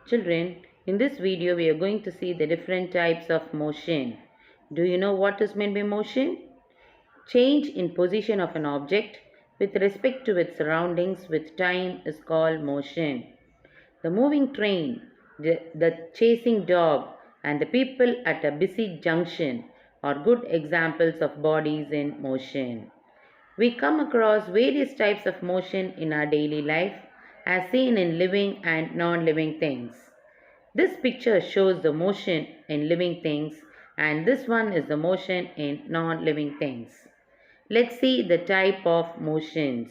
Children, in this video we are going to see the different types of motion. Do you know what is meant by motion? Change in position of an object with respect to its surroundings with time is called motion. The moving train, the chasing dog, and the people at a busy junction are good examples of bodies in motion. We come across various types of motion in our daily life as seen in living and non-living things. This picture shows the motion in living things and this one is the motion in non-living things. Let's see the type of motions.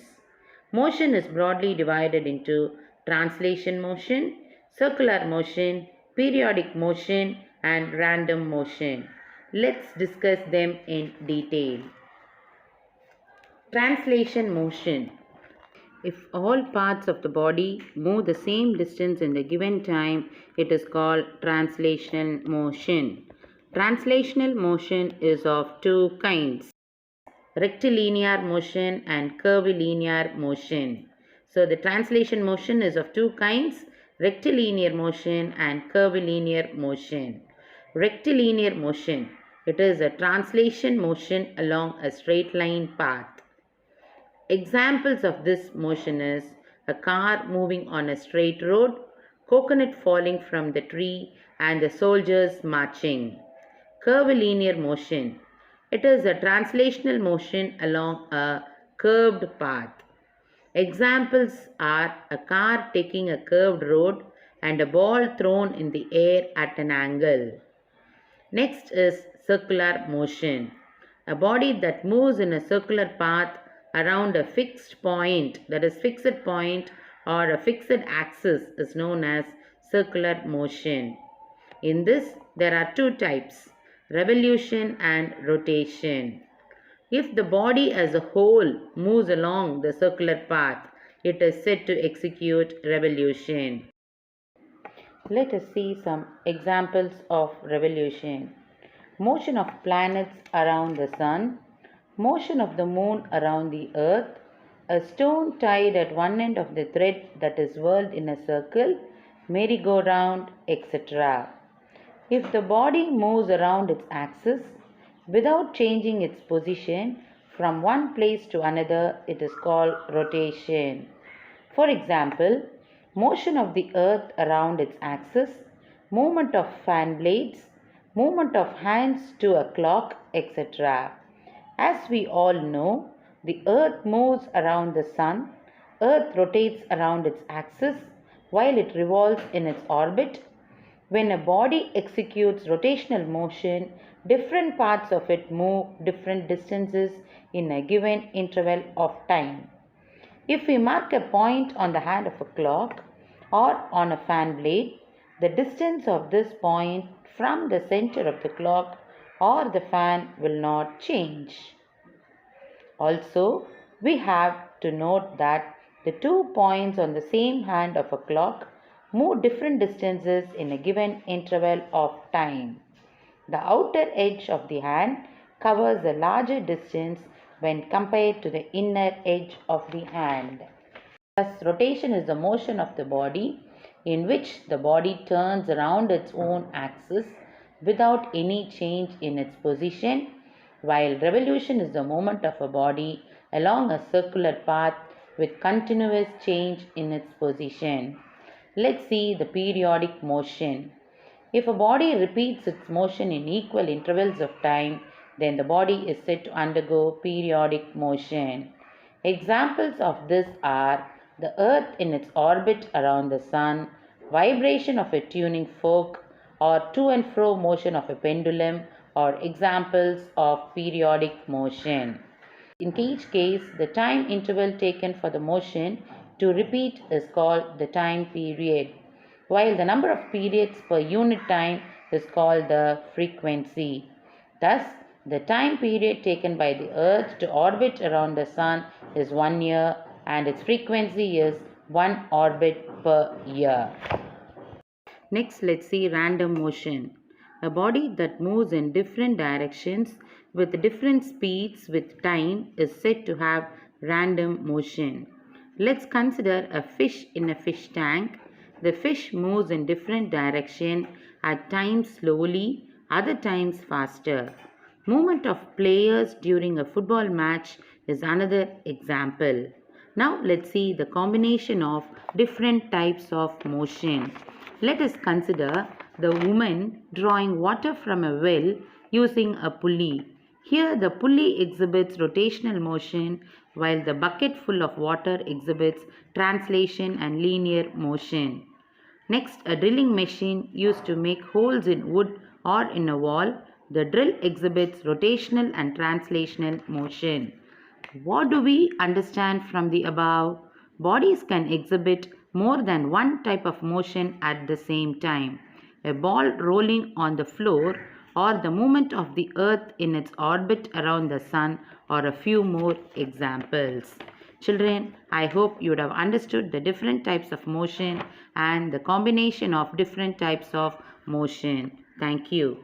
Motion is broadly divided into translation motion, circular motion, periodic motion and random motion. Let's discuss them in detail. Translation motion. If all parts of the body move the same distance in the given time, it is called translational motion. Translational motion is of two kinds, rectilinear motion and curvilinear motion. So the translation motion is of two kinds, rectilinear motion and curvilinear motion. Rectilinear motion, it is a translation motion along a straight line path. Examples of this motion is a car moving on a straight road, coconut falling from the tree, and the soldiers marching. Curvilinear motion. It is a translational motion along a curved path. Examples are a car taking a curved road and a ball thrown in the air at an angle. Next is circular motion. A body that moves in a circular path around a fixed point, that is fixed point or a fixed axis, is known as circular motion. In this there are two types, revolution and rotation. If the body as a whole moves along the circular path, it is said to execute revolution. Let us see some examples of revolution. Motion of planets around the sun, motion of the moon around the earth, a stone tied at one end of the thread that is whirled in a circle, merry-go-round, etc. If the body moves around its axis without changing its position from one place to another, it is called rotation. For example, motion of the earth around its axis, movement of fan blades, movement of hands to a clock, etc. As we all know, the earth moves around the sun, earth rotates around its axis while it revolves in its orbit. When a body executes rotational motion, different parts of it move different distances in a given interval of time. If we mark a point on the hand of a clock or on a fan blade, the distance of this point from the center of the clock or the fan will not change. Also, we have to note that the 2 points on the same hand of a clock move different distances in a given interval of time. The outer edge of the hand covers a larger distance when compared to the inner edge of the hand. Thus, rotation is the motion of the body in which the body turns around its own axis without any change in its position, while revolution is the movement of a body along a circular path with continuous change in its position. Let's see the periodic motion. If a body repeats its motion in equal intervals of time, then the body is said to undergo periodic motion. Examples of this are the earth in its orbit around the sun, vibration of a tuning fork, or to and fro motion of a pendulum are examples of periodic motion. In each case, the time interval taken for the motion to repeat is called the time period, while the number of periods per unit time is called the frequency. Thus, the time period taken by the earth to orbit around the sun is 1 year and its frequency is 1 orbit per year. Next, let's see random motion. A body that moves in different directions with different speeds with time is said to have random motion. Let's consider a fish in a fish tank. The fish moves in different direction, at times slowly, other times faster. Movement of players during a football match is another example. Now let's see the combination of different types of motion. Let us consider the woman drawing water from a well using a pulley. Here the pulley exhibits rotational motion while the bucket full of water exhibits translation and linear motion. Next, a drilling machine used to make holes in wood or in a wall. The drill exhibits rotational and translational motion. What do we understand from the above? Bodies can exhibit more than one type of motion at the same time. A ball rolling on the floor or the movement of the earth in its orbit around the sun are a few more examples. Children, I hope you would have understood the different types of motion and the combination of different types of motion. Thank you.